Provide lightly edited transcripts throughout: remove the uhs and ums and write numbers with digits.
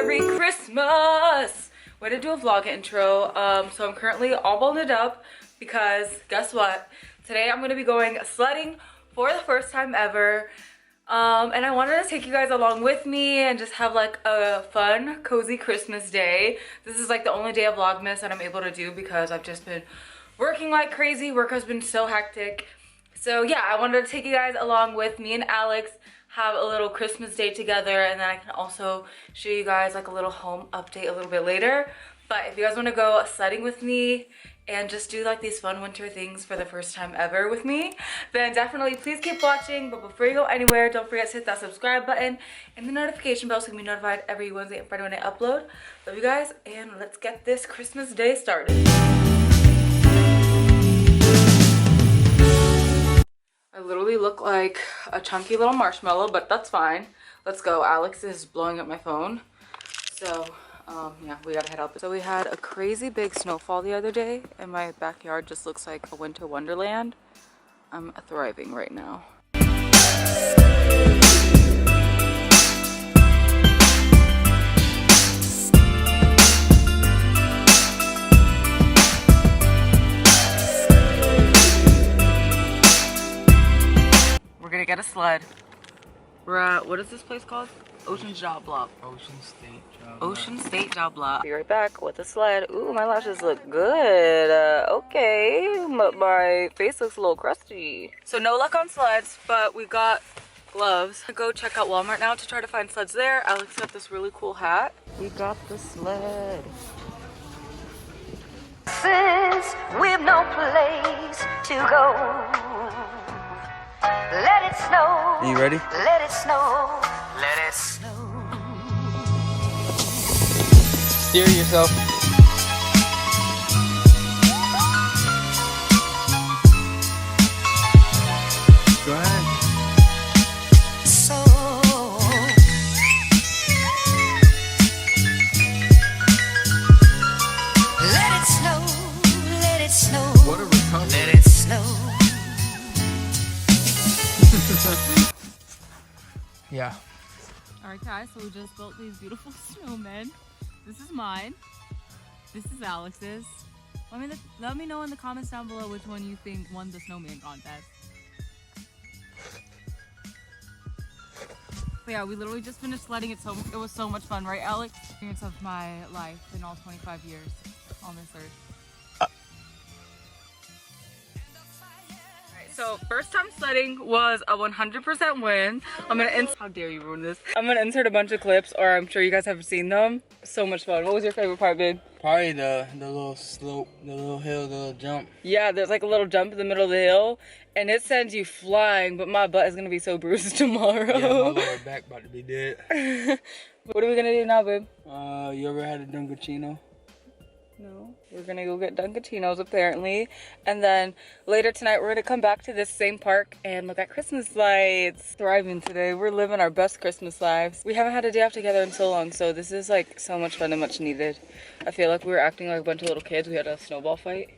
Merry Christmas! Way to do a vlog intro. So I'm currently all bundled up because guess what? Today I'm gonna be going sledding for the first time ever. And I wanted to take you guys along with me and just have like a fun, cozy Christmas day. This is like the only day of Vlogmas that I'm able to do because I've just been working like crazy. Work has been so hectic. So yeah, I wanted to take you guys along with me and Alex, have a little Christmas day together, and then I can also show you guys like a little home update a little bit later. But if you guys want to go sledding with me and just do like these fun winter things for the first time ever with me, then definitely please keep watching. But before you go anywhere, don't forget to hit that subscribe button and the notification bell so you can be notified every Wednesday and Friday when I upload. Love you guys, and let's get this Christmas day started. I literally look like a chunky little marshmallow, but that's fine. Let's go. Alex is blowing up my phone. So, yeah, we gotta head out. So we had a crazy big snowfall the other day, and my backyard just looks like a winter wonderland. I'm thriving right now. We're gonna get a sled. We're at, what is this place called? Ocean Job Block. Ocean State Job Block. Ocean State Job Block. Be right back with the sled. Ooh, my lashes look good. Okay, but my face looks a little crusty. So no luck on sleds, but we got gloves. I'm gonna go check out Walmart now to try to find sleds there. Alex got this really cool hat. We got the sled. Since we've no place to go, let it snow. Are you ready? Let it snow. Let it snow. Steer yourself. Go ahead. So let it snow. Let it snow. What a recovery. Let it snow. Yeah. Alright guys, so we just built these beautiful snowmen. This is mine. This is Alex's. Let me know in the comments down below which one you think won the snowman contest. But yeah, we literally just finished sledding. It was so much fun, right Alex? Experience of my life in all 25 years on this earth. So first time sledding was a 100% win. How dare you ruin this? I'm gonna insert a bunch of clips, or I'm sure you guys have seen them. So much fun. What was your favorite part, babe? Probably the little slope, the little hill, the little jump. Yeah, there's like a little jump in the middle of the hill, and it sends you flying, but my butt is gonna be so bruised tomorrow. Yeah, my lower back about to be dead. What are we gonna do now, babe? You ever had a Dunkachino? No. We're gonna go get Dunkatinos apparently, and then later tonight we're gonna come back to this same park and look at Christmas lights. Thriving today. We're living our best Christmas lives. We haven't had a day off together in so long, so this is like so much fun and much needed. I feel like we were acting like a bunch of little kids. We had a snowball fight,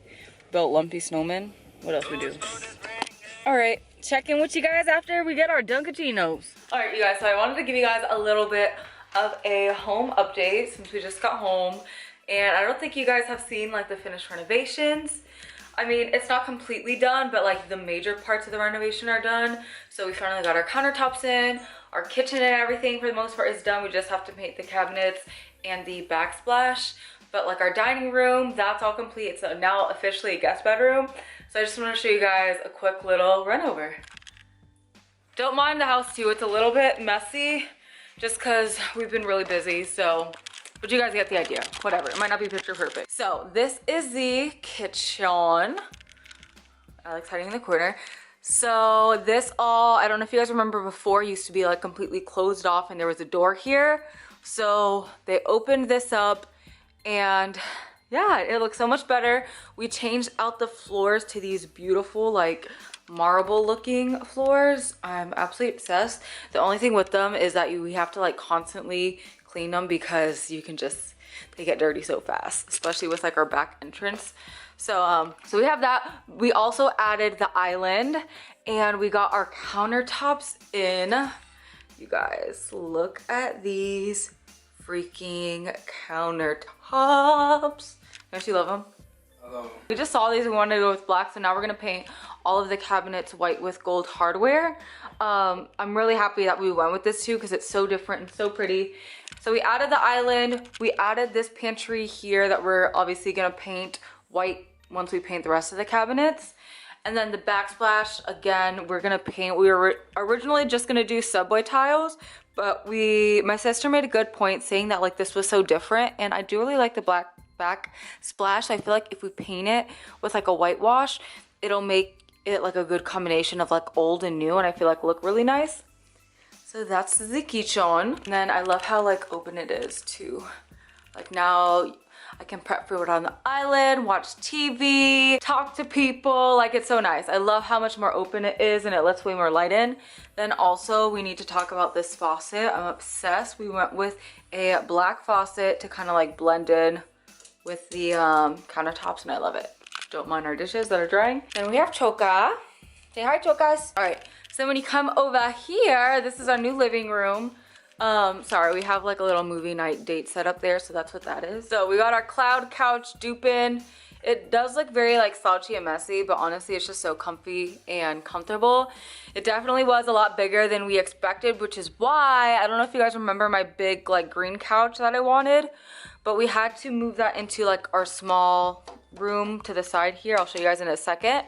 built lumpy snowmen. What else we do? Alright, check in with you guys after we get our Dunkatinos. Alright you guys, so I wanted to give you guys a little bit of a home update since we just got home. And I don't think you guys have seen like the finished renovations. I mean, it's not completely done, but like the major parts of the renovation are done. So we finally got our countertops in, our kitchen and everything for the most part is done. We just have to paint the cabinets and the backsplash. But like our dining room, that's all complete. It's now officially a guest bedroom. So I just want to show you guys a quick little run over. Don't mind the house too, it's a little bit messy just because we've been really busy, so. But you guys get the idea. Whatever, it might not be picture perfect. So this is the kitchen. Alex hiding in the corner. So this all, I don't know if you guys remember before, used to be like completely closed off and there was a door here. So they opened this up and yeah, it looks so much better. We changed out the floors to these beautiful like marble looking floors. I'm absolutely obsessed. The only thing with them is that we have to like constantly clean them because they get dirty so fast, especially with like our back entrance. So we have that. We also added the island and we got our countertops in. You guys, look at these freaking countertops. Don't you love them? I love them. We just saw these, we wanted to go with black, so now we're gonna paint all of the cabinets white with gold hardware. I'm really happy that we went with this too because it's so different and so pretty. So we added the island, we added this pantry here that we're obviously gonna paint white once we paint the rest of the cabinets. And then the backsplash, again, we're gonna paint. We were originally just gonna do subway tiles, but my sister made a good point saying that like this was so different, and I do really like the black backsplash. I feel like if we paint it with like a whitewash, it'll make it like a good combination of like old and new, and I feel like look really nice. So that's the kitchen. And then I love how like open it is too. Like now I can prep food on the island, watch TV, talk to people. Like it's so nice. I love how much more open it is and it lets way more light in. Then also we need to talk about this faucet. I'm obsessed. We went with a black faucet to kind of like blend in with the countertops, and I love it. Don't mind our dishes that are drying. Then we have Choka. Say hi, Chokas. All right, so when you come over here, this is our new living room. Sorry, we have like a little movie night date set up there, so that's what that is. So we got our cloud couch dupin. It does look very like slouchy and messy, but honestly it's just so comfy and comfortable. It definitely was a lot bigger than we expected, which is why, I don't know if you guys remember my big like green couch that I wanted, but we had to move that into like our small room to the side here. I'll show you guys in a second.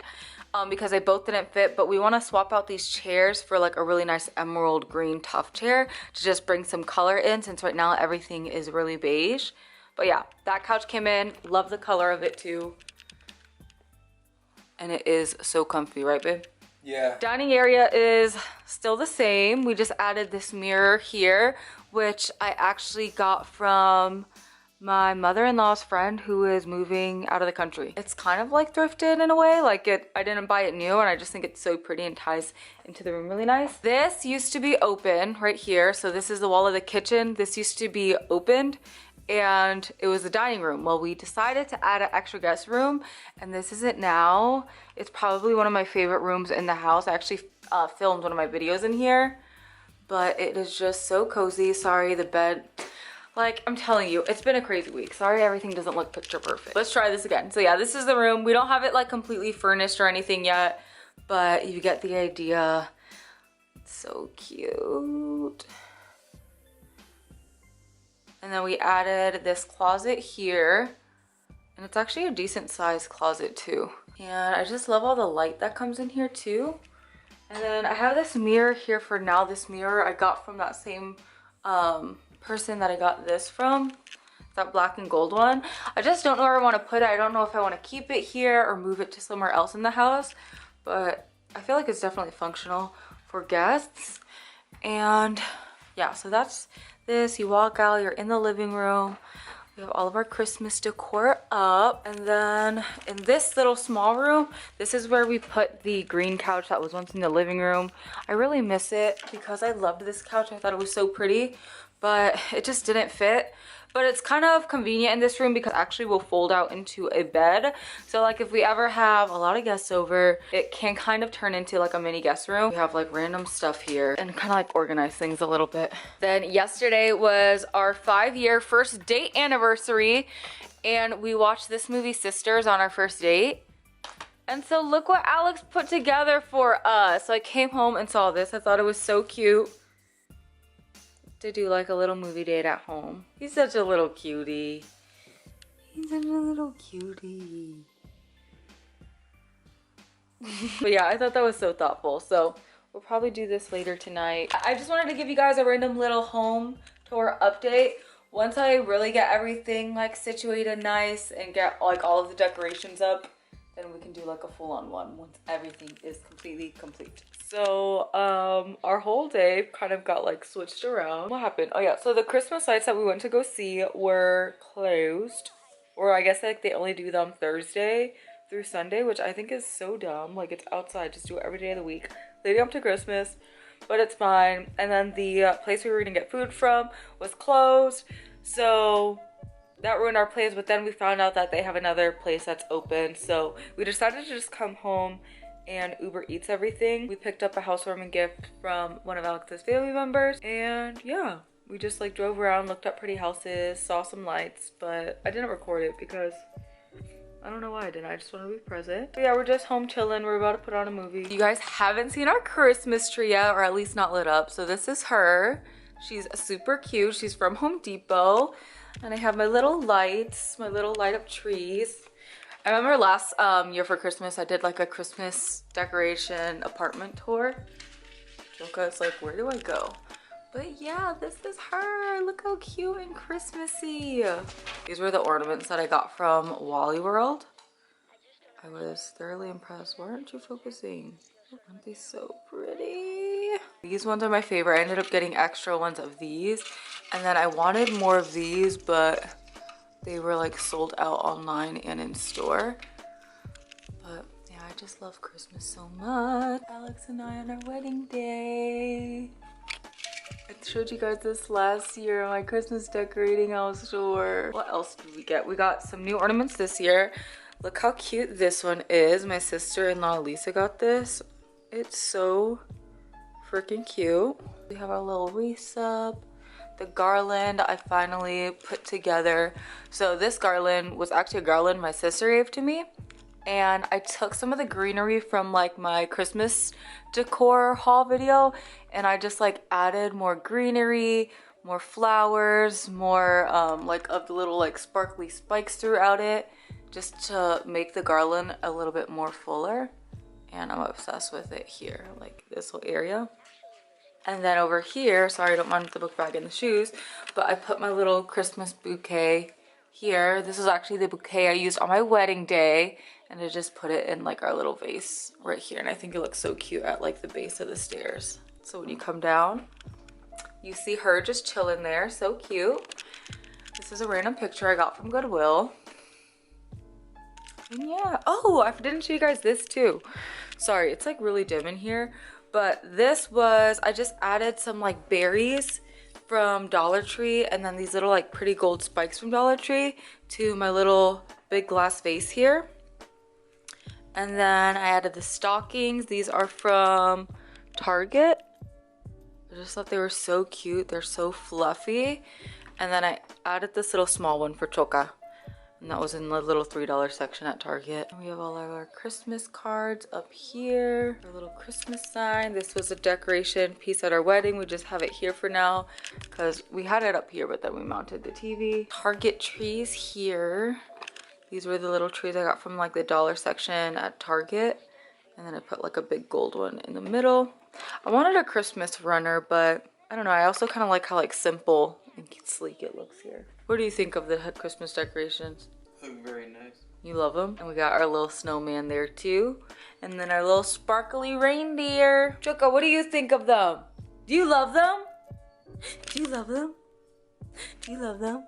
Because they both didn't fit, but we want to swap out these chairs for like a really nice emerald green tuff chair to just bring some color in, since right now everything is really beige. But yeah, that couch came in. Love the color of it too. And it is so comfy, right babe? Yeah. Dining area is still the same. We just added this mirror here, which I actually got from my mother-in-law's friend who is moving out of the country. It's kind of like thrifted in a way. Like I didn't buy it new, and I just think it's so pretty and ties into the room really nice. This used to be open right here. So this is the wall of the kitchen. This used to be opened and it was the dining room. Well, we decided to add an extra guest room, and this is it now. It's probably one of my favorite rooms in the house. I actually filmed one of my videos in here, but it is just so cozy. Sorry, the bed, like, I'm telling you, it's been a crazy week. Sorry everything doesn't look picture perfect. Let's try this again. So yeah, this is the room. We don't have it like completely furnished or anything yet, but you get the idea. It's so cute. And then we added this closet here, and it's actually a decent sized closet too. And I just love all the light that comes in here too. And then I have this mirror here for now. This mirror I got from that same person that I got this from, that black and gold one. I just don't know where I want to put it. I don't know if I want to keep it here or move it to somewhere else in the house, but I feel like it's definitely functional for guests. And yeah, so that's this. You walk out, you're in the living room. We have all of our Christmas decor up, and then in this little small room, this is where we put the green couch that was once in the living room. I really miss it because I loved this couch. I thought it was so pretty, but it just didn't fit. But it's kind of convenient in this room because actually we'll fold out into a bed. So like if we ever have a lot of guests over, it can kind of turn into like a mini guest room. We have like random stuff here and kind of like organize things a little bit. Then yesterday was our 5-year first date anniversary, and we watched this movie Sisters on our first date. And so look what Alex put together for us. So I came home and saw this. I thought it was so cute to do like a little movie date at home. He's such a little cutie. He's such a little cutie. But yeah, I thought that was so thoughtful. So we'll probably do this later tonight. I just wanted to give you guys a random little home tour update. Once I really get everything like situated nice and get like all of the decorations up, then we can do like a full-on one once everything is completely complete. So our whole day kind of got like switched around. What happened? Oh yeah, so the Christmas lights that we went to go see were closed, or I guess like they only do them Thursday through Sunday, which I think is so dumb. Like it's outside, just do it every day of the week leading up to Christmas, but it's fine. And then the place we were gonna get food from was closed, so that ruined our plans. But then we found out that they have another place that's open, so we decided to just come home and Uber Eats everything. We picked up a housewarming gift from one of Alex's family members, and yeah, We just like drove around, looked at pretty houses, saw some lights, but I didn't record it because I don't know why I didn't. I just want to be present. But yeah, we're just home chilling. We're about to put on a movie. You guys haven't seen our Christmas tree yet, or at least not lit up. So this is her. She's super cute. She's from Home Depot. And I have my little lights, my little light up trees. I remember last year for Christmas, I did like a Christmas decoration apartment tour. Joka's like, where do I go? But yeah, this is her. Look how cute and Christmassy. These were the ornaments that I got from Wally World. I was thoroughly impressed. Why aren't you focusing? Aren't they so pretty? These ones are my favorite. I ended up getting extra ones of these. And then I wanted more of these, but they were like sold out online and in store. But yeah, I just love Christmas so much. Alex and I on our wedding day. I showed you guys this last year, my Christmas decorating, I was sure. What else did we get? We got some new ornaments this year. Look how cute this one is. My sister-in-law Lisa got this. It's so freaking cute. We have our little wreaths up. The garland I finally put together. So this garland was actually a garland my sister gave to me. And I took some of the greenery from like my Christmas decor haul video and I just like added more greenery, more flowers, more like of the little like sparkly spikes throughout it, just to make the garland a little bit more fuller. And I'm obsessed with it here, like this whole area. And then over here, sorry I don't mind the book bag and the shoes, but I put my little Christmas bouquet here. This is actually the bouquet I used on my wedding day, and I just put it in like our little vase right here, and I think it looks so cute at like the base of the stairs. So when you come down, you see her just chilling there, so cute. This is a random picture I got from Goodwill. And yeah, oh, I didn't show you guys this too. Sorry, it's like really dim in here, but this was, I just added some like berries from Dollar Tree and then these little like pretty gold spikes from Dollar Tree to my little big glass vase here. And then I added the stockings. These are from Target. I just thought they were so cute. They're so fluffy. And then I added this little small one for Choka. And that was in the little $3 section at Target. We have all of our Christmas cards up here. Our little Christmas sign. This was a decoration piece at our wedding. We just have it here for now because we had it up here, but then we mounted the TV. Target trees here. These were the little trees I got from like the dollar section at Target. And then I put like a big gold one in the middle. I wanted a Christmas runner, but I don't know. I also kind of like how like simple and sleek it looks here. What do you think of the Christmas decorations? Look very nice. You love them? And we got our little snowman there too. And then our little sparkly reindeer. Choka, what do you think of them? Do you love them? Do you love them? Do you love them?